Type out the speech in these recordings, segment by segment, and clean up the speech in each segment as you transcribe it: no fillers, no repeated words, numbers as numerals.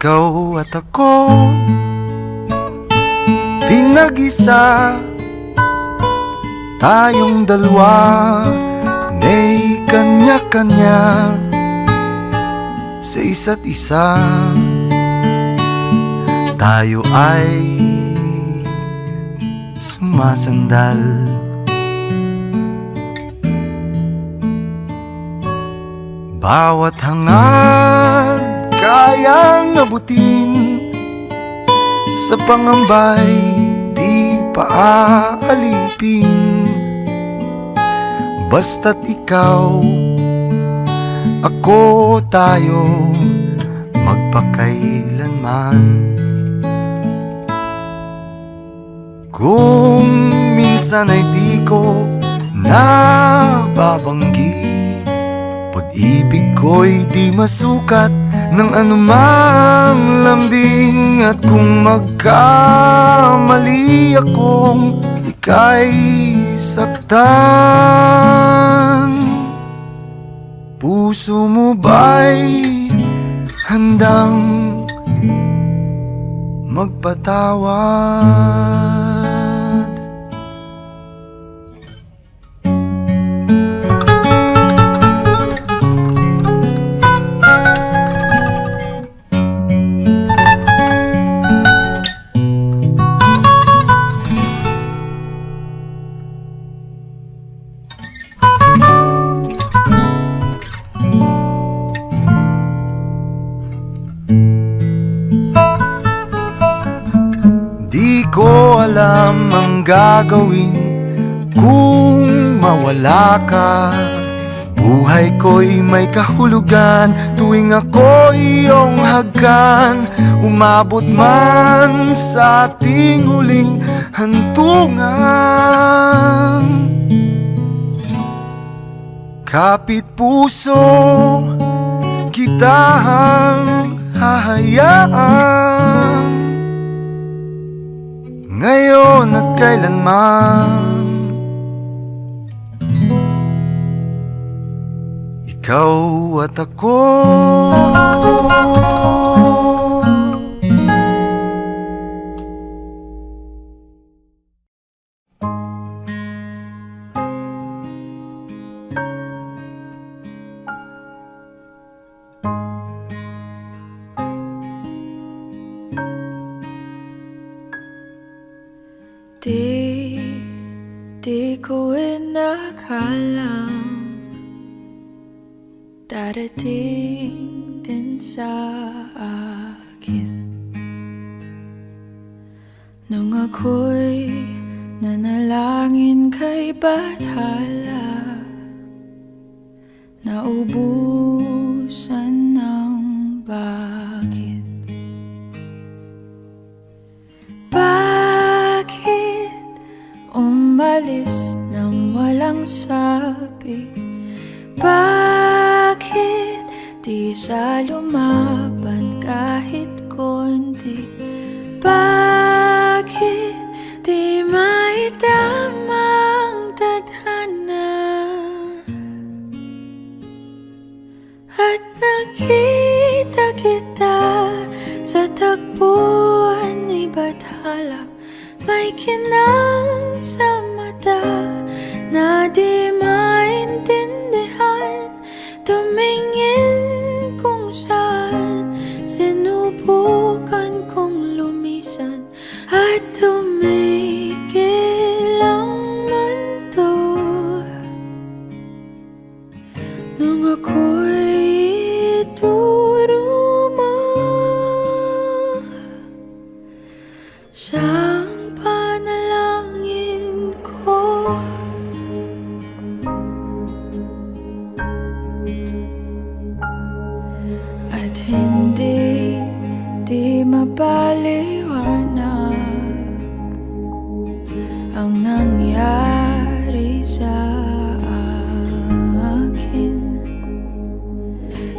Ikaw at ako, pinag-isa, tayong dalawa, may kanya-kanya sa isa't isa. Tayo ay sumasandal, bawat hangad kayang abutin, sa pangambay di paaalipin. Basta't ikaw, ako, tayo, magpakailanman. Kung minsan ay di ko nababanggit, pag-ibig ko'y di masukat ng anumang lambing. At kung magkamali akong ika'y saktan, puso mo ba'y handang magpatawad? Di ko alam ang gagawin kung mawala ka. Buhay ko'y may kahulugan tuwing ako'y iyong hagkan. Umabot man sa ating huling hantungan, kapit puso kitang hahayaan, ngayon at kailanman. Ikaw at ako, Di ko inakalang darating din sa akin nung ako'y nanalangin kay Bathala, naubusan ng bakit. Umalis nang walang sabi? Bakit di siya lumaban kahit konti? Bakit di maitamang tadhana? At nakita kita sa tagpuan ni Bathala, may kinang sa mata na di maintindihan. Tumingin kung saan, sinubukan kong lumisan at tumigil ang mundo nung ako'y ituro mo siyang panalangin ko. At hindi mapaliwanag ang nangyari sa akin.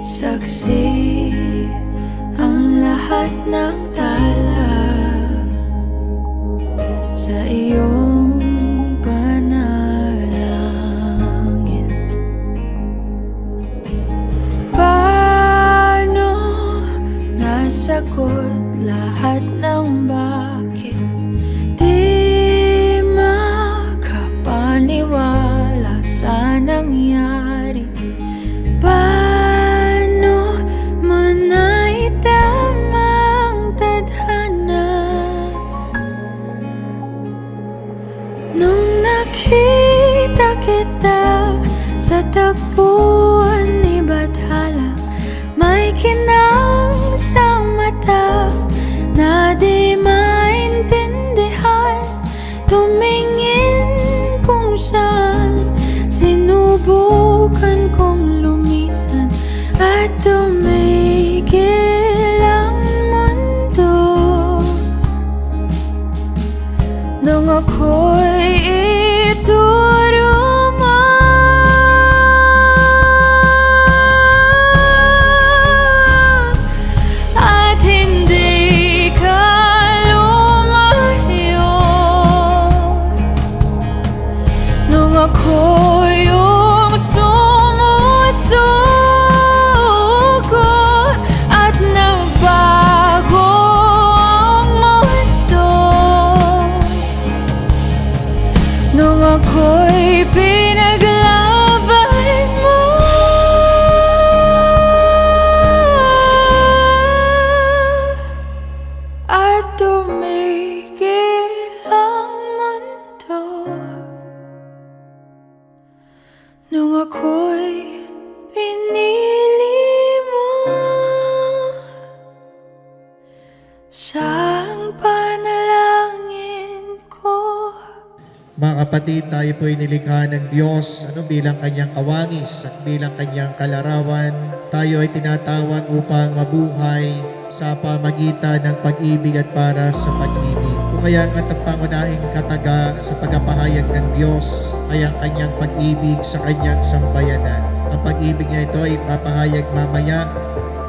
Saksi ang lahat ng tala sa iyong panalangin. Paano nasa lungkot, lahat ng bakit di makapaniwala sa nangyari. Paano mo naitamang tadhana nung nakita kita sa tagpuan ni Bathala? May kinang sa mata na di maintindihan, tumingin kung saan. Sinubukan kong lumisan at tumigil ang mundo nung ako'y ituro mo. At hindi ka lumayo nung ako yung sumusuko at nagbago ang mundo nung ako'y pinaglaban mo. At tumigil ang mundo nung ako'y pinili mo. Siyang panalangin ko. Mga kapatid, tayo po ay nilikha ng Diyos bilang kanyang kawangis at bilang kanyang kalarawan. Tayo ay tinatawag upang mabuhay sa pamagitan ng pag-ibig at para sa pag-ibig. O kaya ang pangunahing kataga sa pagpapahayag ng Diyos ay ang kanyang pag-ibig sa kanyang sambayanan. Ang pag-ibig niya ito ay papahayag mamaya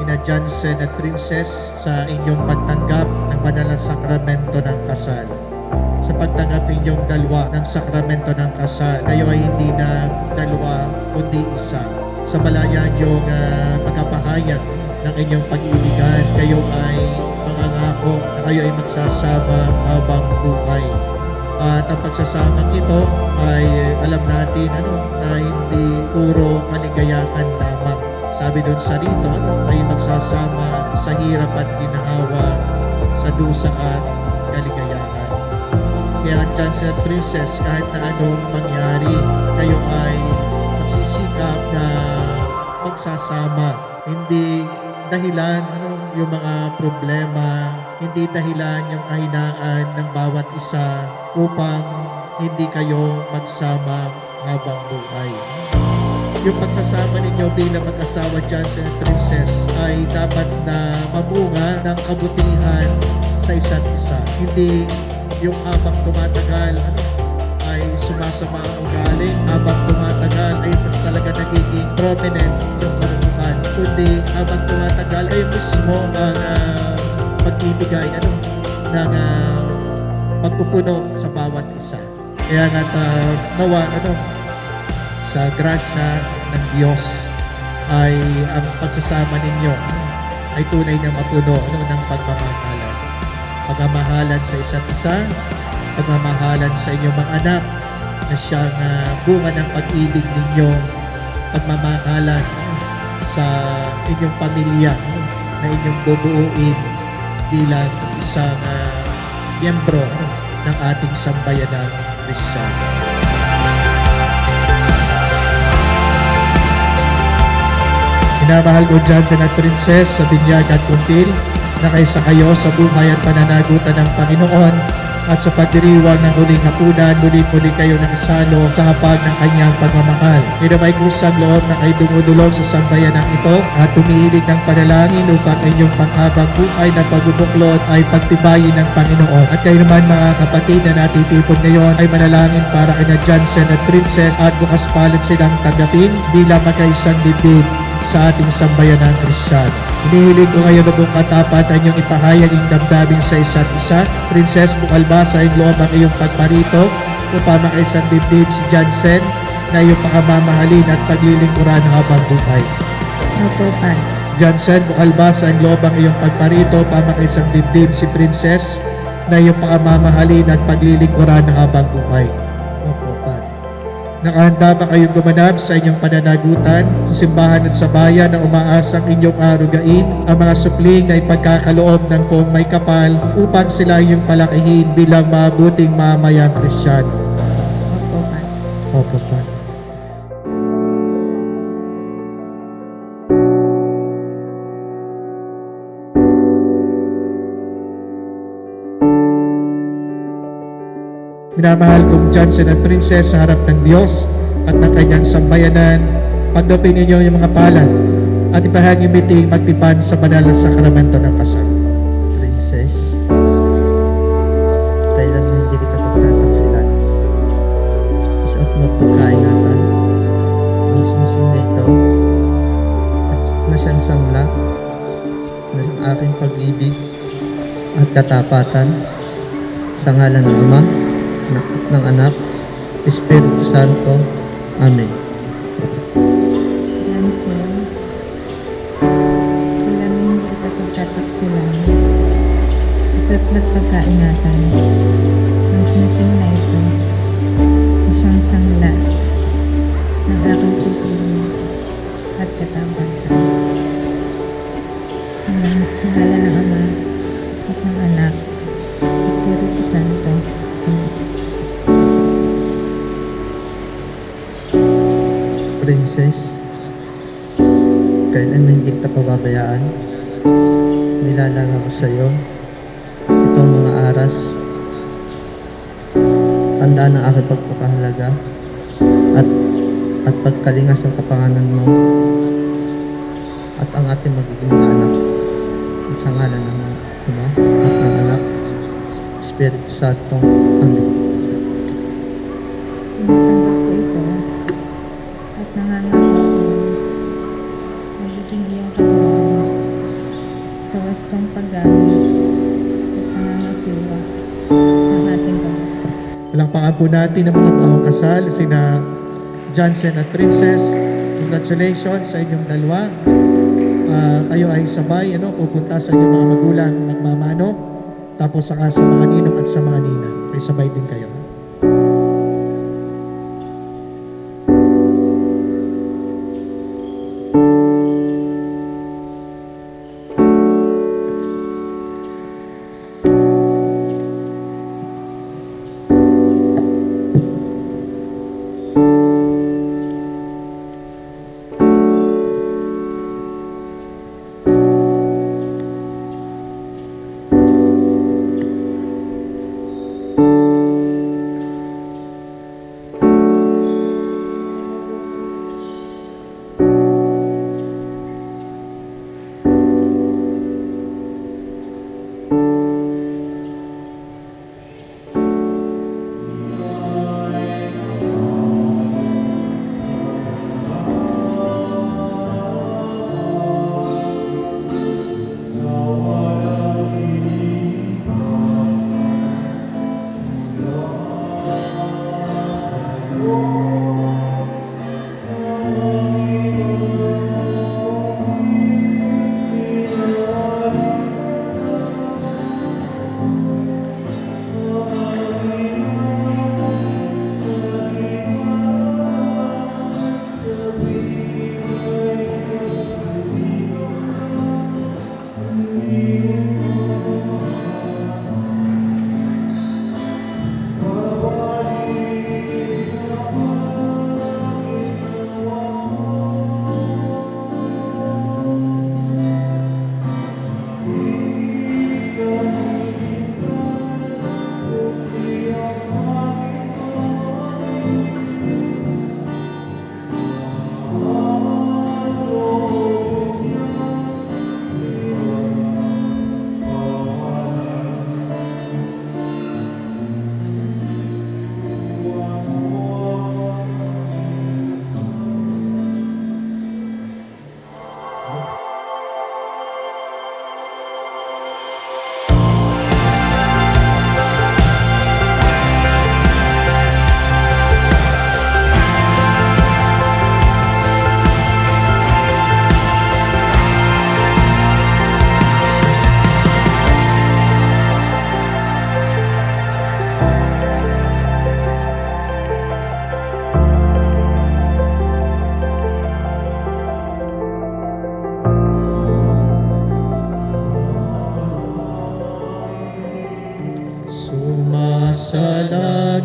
ina Johnson at Princess sa inyong pagtanggap ng banal na sakramento ng kasal. Sa pagtanggap ninyong dalawa ng sakramento ng kasal, kayo ay hindi na dalawa kundi isa. Sa malayan yung pagpapahayag ng inyong pag-ibigan, kayo ay mangangako na kayo ay magsasama habang buhay. At ang pagsasamang ito ay alam natin na hindi puro kaligayahan lamang. Sabi doon sa rito, ay magsasama sa hirap at ginhawa, sa dusa at kaligayahan. Kaya Johnson at Princess, kahit na anong mangyari, kayo ay magsisikap na magsasama. Hindi dahilan yung mga problema, hindi dahilan yung kahinaan ng bawat isa upang hindi kayo magsama habang buhay. Yung pagsasama ninyo bilang mag-asawa Johnson and Princess ay dapat na mamunga ng kabutihan sa isa't isa. Hindi yung habang tumatagal ay sumasama ang ugali, habang tumatagal ay mas talaga nagiging prominent yung karubukan, kundi habang tumatagal ay mismo ang pagbibigay ng pagpupuno sa bawat isa. Kaya nga nawa sa grasya ng Diyos ay ang pagsasama ninyo ay tunay na mapuno ng pagmamahalan. Pagmamahalan sa isa't isa, pagmamahalan sa inyong mga anak na siyang bunga ng pag-ibig ninyo, pagmamahalan sa inyong pamilya na inyong bubuuin bilang isang miyembro ng ating sambayanang Kristiyano. Minamahal ko Johnson at Princess sa binyag at kuntil na kaysa kayo sa buhay at pananagutan ng Panginoon at sa pagdiriwang ng huling hapunan, muli-muli kayo nakasalo sa hapag ng kanyang pagmamahal. Minamay kusang loob na kayo dumudulog sa sambayanang ito at tumihilig ng panalangin upang inyong panghabang buhay na pagbubuklod ay pagtibayin ng Panginoon. At kayo naman mga kapatid na natitipon ngayon ay manalangin para kina Johnson at Princess at bukas palad silang tanggapin bilang magkaisang dibdib sa ating sambayanang Kristiyano. Hinihilig ko ngayon na buong katapat ang inyong ipahayag ang damdamin sa isa't isa. Princess, bukal ba sa iyong loob ang iyong pagparito upang makaisang dibdib si Johnson na iyong pakamamahalin at paglilingkuran habang buhay? Opo, Pa. Jansen, bukalbasa ang loob ang iyong pagparito, pamakiisang dibdib si Princess na iyong pakamamahalin at paglilingkuran habang buhay. Opo, Padre. Nakahanda ba kayong gumanap sa inyong pananagutan sa simbahan at sa bayan na umaasang inyong arugain ang mga supling na ipagkakaloob ng poong may kapal upang sila inyong palakihin bilang mabuting mamayang Kristiyano? Opo, Padre. Opo, Padre. Minamahal kong Johnson at Princess sa harap ng Diyos at ng kanyang sambayanan, pagdapin ninyo yung mga palad at ipahang yung meeting magtipan sa banal na sakramento ng kasal. Princess, kailan mo hindi kita pagtataksilan? Isuot mo at pagkaingatan. Ang singsing na ito na siyang sangla ng aking pag-ibig at katapatan sa ngalan ng Ama, ng Anak, Espiritu Santo. Amen. Jansen, kailan mo hindi kita pagtataksilan? Isuot mo't pagkaingatan. Ang singsing na ito na siyang sangla ng aking pag-ibig at katapatan. Sa ngalan ng Ama at ng Anak, Espiritu Santo. Amen. Princess, kailan mo hindi kita pababayaan? Nilalang ako sa iyo itong mga aras. Tanda ng aking pagpapahalaga at pagkalingas ng kapanganan mo at ang ating magiging mga anak sa ngalan ng Ama at ng Anak, Espiritu Santo. Amen. Tinatanggap ko ito at nangangako ko magiging iyong katawan sa wastong paggamit at pangangasiwa ng ating pagkakas. Palakpakan po natin ang mga bahong kasal, sina Johnson at Princess. Congratulations sa inyong dalawa. Kayo ay sabay, pupunta sa inyong mga magulang magmamano, tapos saka sa mga ninong at sa mga nina. May sabay din kayo.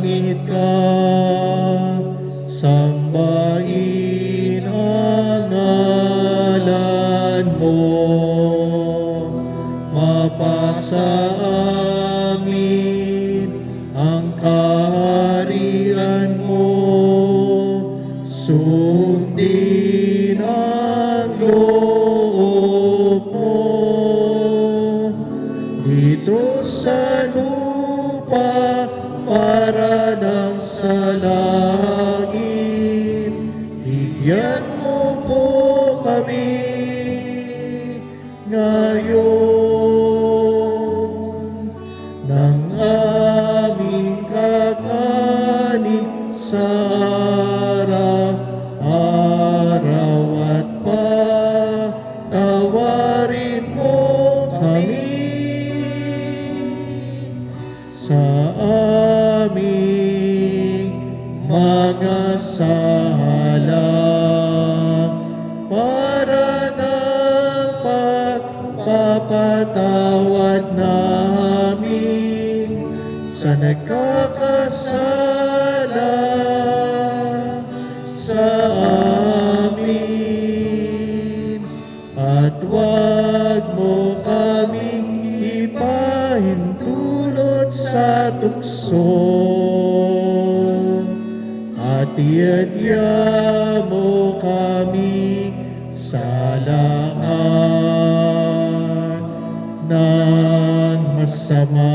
langit ka, sambahin ang ngalan mo. Mapasa amin ang kaharian mo, sundin ang loob mo. Dito sa lupa para ng sa langit, bigyan mo po kami ngayon ng aming kakanin sa araw-araw at patawarin mo kami sa aming mga sala, para ng pagpapatawad namin sa nagkakasala sa amin. At huwag mo kaming ipahintulot sa tukso, at iadya mo kami sa laan ng masama.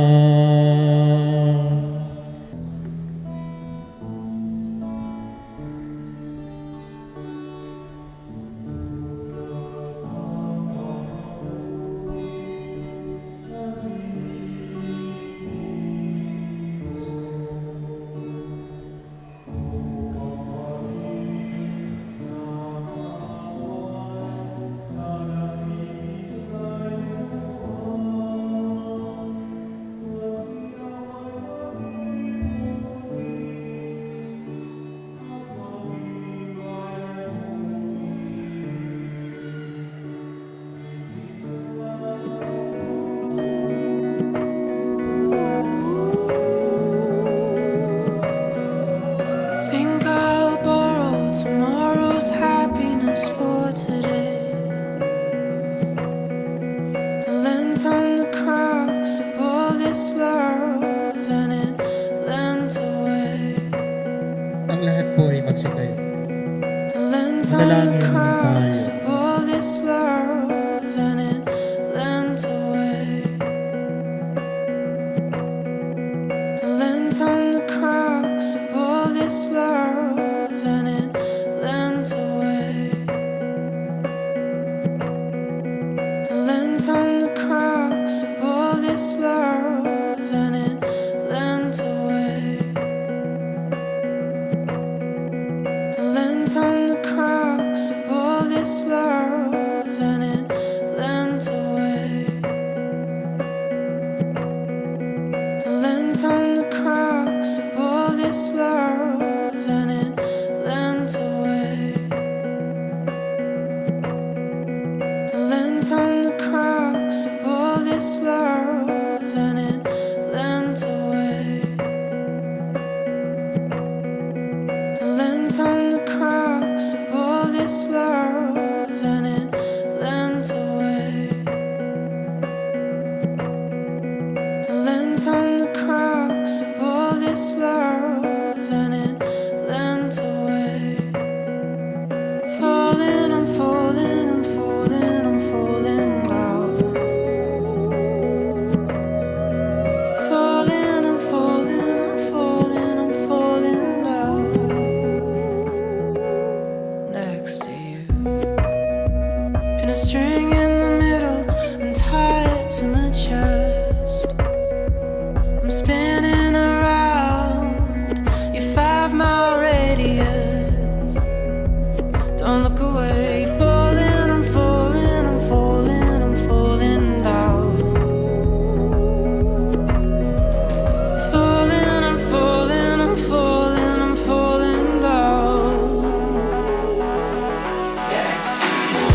Think I'll borrow tomorrow's happiness for today. I lent on the crux of all this love and it lent away. Ang lahat po ay magsitayo. I lent on the Manalangin crux tayo. of all this love and it lent away. I lent on the crux of all this love and it lent away. I lent on the crux of all this love and it lent away. I lent on the crux of all this love and it lent away. I lent on the crux of all this love and it lent away. I lent on the crux of all this love and it lent away. I lent on the crux of all this love and it lent away. I lent on the crux of all this love and it lent away. Falling, I'm falling, I'm falling, I'm falling down. Falling, I'm falling, I'm falling, I'm falling down. Next to you, pin a string in the middle and tie it to my chest. I'm spinning around your 5-mile radius. Don't look away. Falling, I'm falling, I'm falling, I'm falling down. Falling, I'm falling, I'm falling, I'm falling down. Next to you.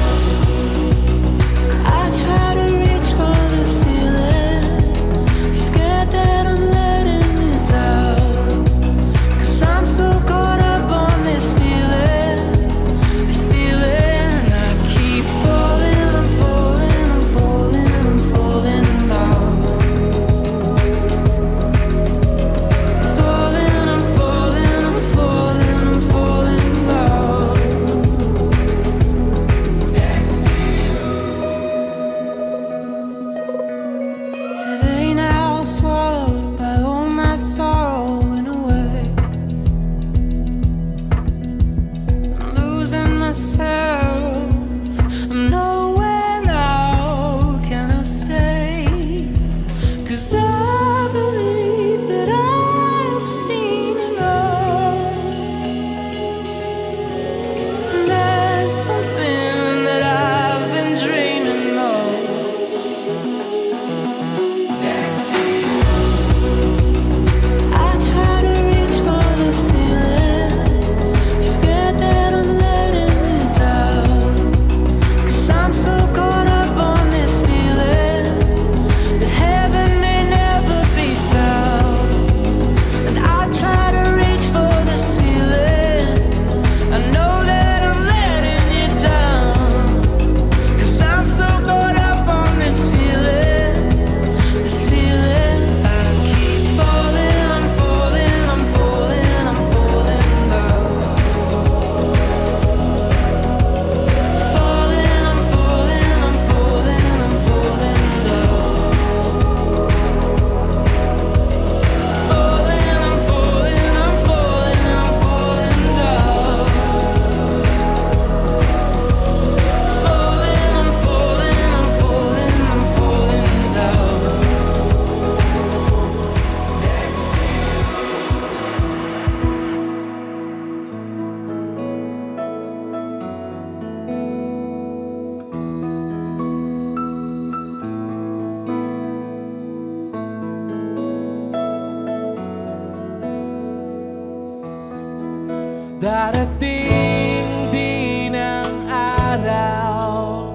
Darating din ang araw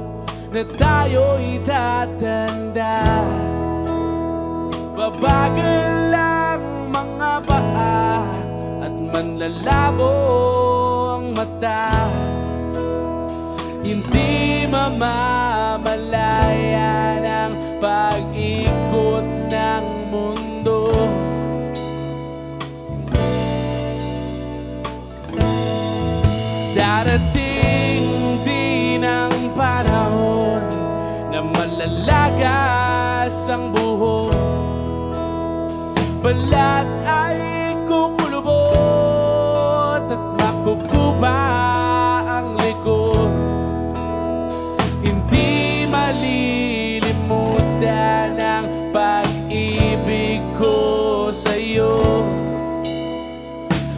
na tayo'y tatanda. Babagal lang mga paa at manlalabo ang mata. Hindi mamamalayan ang pag-ikot ng mundo. Darating din ang panahon na malalagas ang buhok. Balat ay kukulubot at makukuba ang likod. Hindi malilimutan ang pag-ibig ko sa'yo.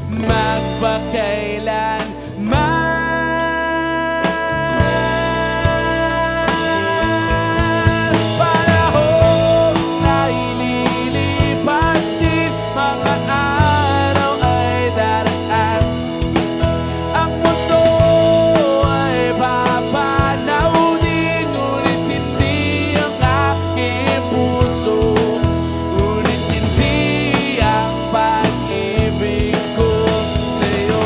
Magpakailanman. Panahon ay lilipas din, mga araw ay daraan. Ang mundo ay papanaw din, ngunit hindi ang aking puso, ngunit hindi ang pag-ibig ko sa'yo.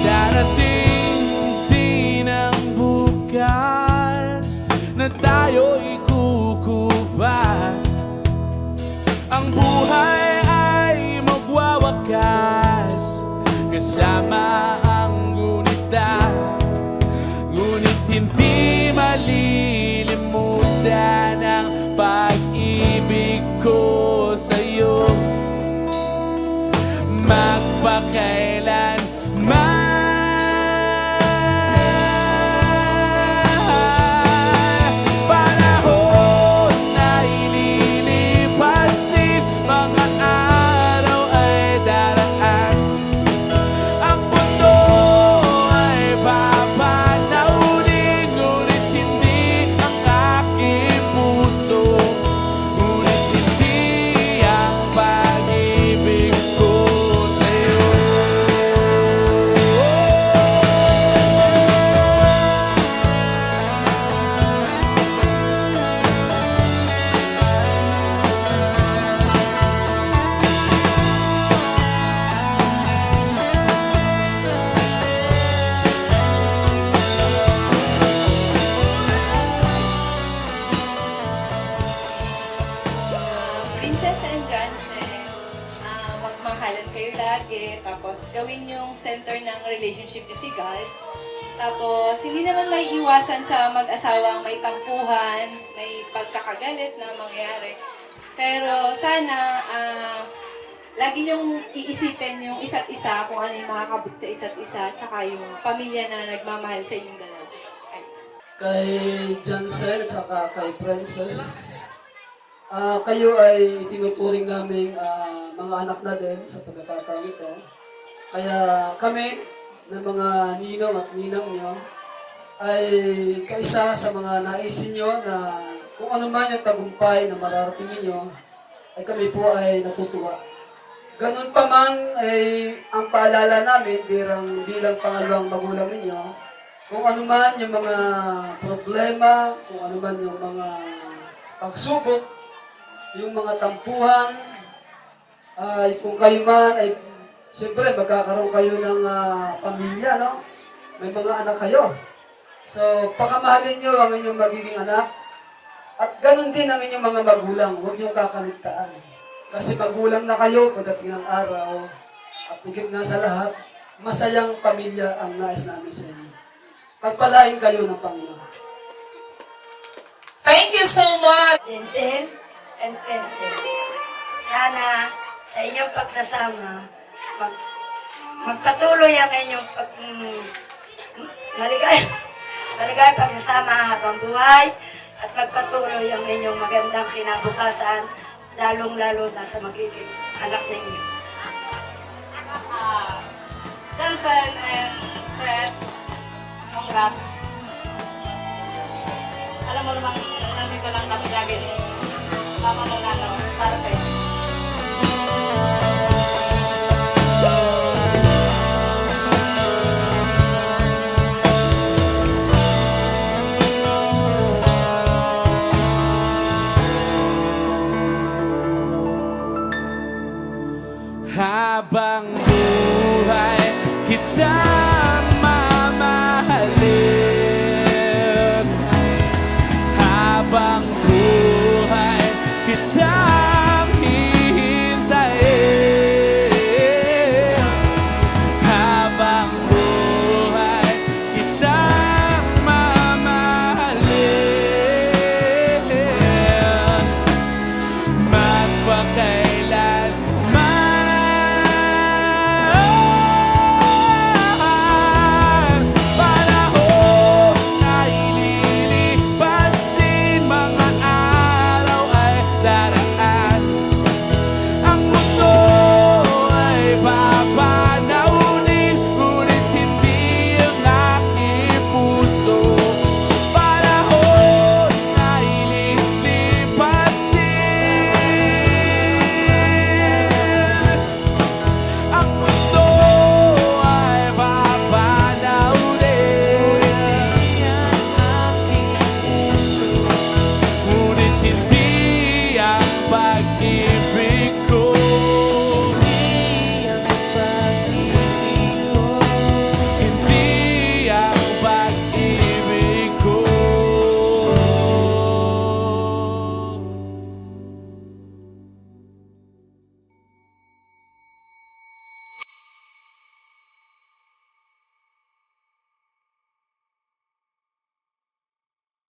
Darating din ang bukas na tayo'y kukubas. Ang buhay ay magwawakas kasama ang gunita, ngunit hindi malilimutan ang pag-ibig ko sa'yo. Magpakailanman. Panahon ay lilipas din, mga araw ay daraan. Ang mundo ay papanaw din, ngunit hindi ang aking puso, ngunit hindi ang pag-ibig ko sa'yo. Princess and Johnson, magmahalan kayo lagi, tapos gawin yung center ng relationship niyo si God. Tapos, hindi naman may iwasan sa mag-asawang may tampuhan, may pagkakagalit na mangyari. Pero sana, lagi niyong iisipin yung isa't isa, kung ano yung makakabot sa isa't isa, at saka yung pamilya na nagmamahal sa inyong dalawa. Ay. Kay Jansen at saka kay Princess, kayo ay tinuturing naming mga anak na din sa pagkakataon ito. Kaya kami, na mga ninong at ninang nyo, ay kaisa sa mga naisin nyo na kung ano man yung tagumpay na mararating ninyo, ay kami po ay natutuwa. Ganun pa man ay ang paalala namin bilang pangalawang magulang ninyo, kung ano man yung mga problema, kung ano man yung mga pagsubok, yung mga tampuhan, ay kung kayo man ay siyempre magkakaroon kayo ng pamilya, no? May mga anak kayo. So, pakamahalin nyo ang inyong magiging anak. At ganun din ang inyong mga magulang. Huwag niyong kakaligtaan. Kasi magulang na kayo pagdating ng araw. At higit nga sa lahat, masayang pamilya ang nais namin sa inyo. Pagpalain kayo ng Panginoon. Thank you so much! Jensen and Princess. Sana sa inyong pagsasama, magpatuloy ang inyong maligay pagsasama habang buhay at magpatuloy ang inyong magandang kinabukasan, lalong-lalo na sa magiging anak ninyo. Johnson and Ses, congrats. Alam mo naman, nandito lang kami lagi ni Mama mo para sa inyo.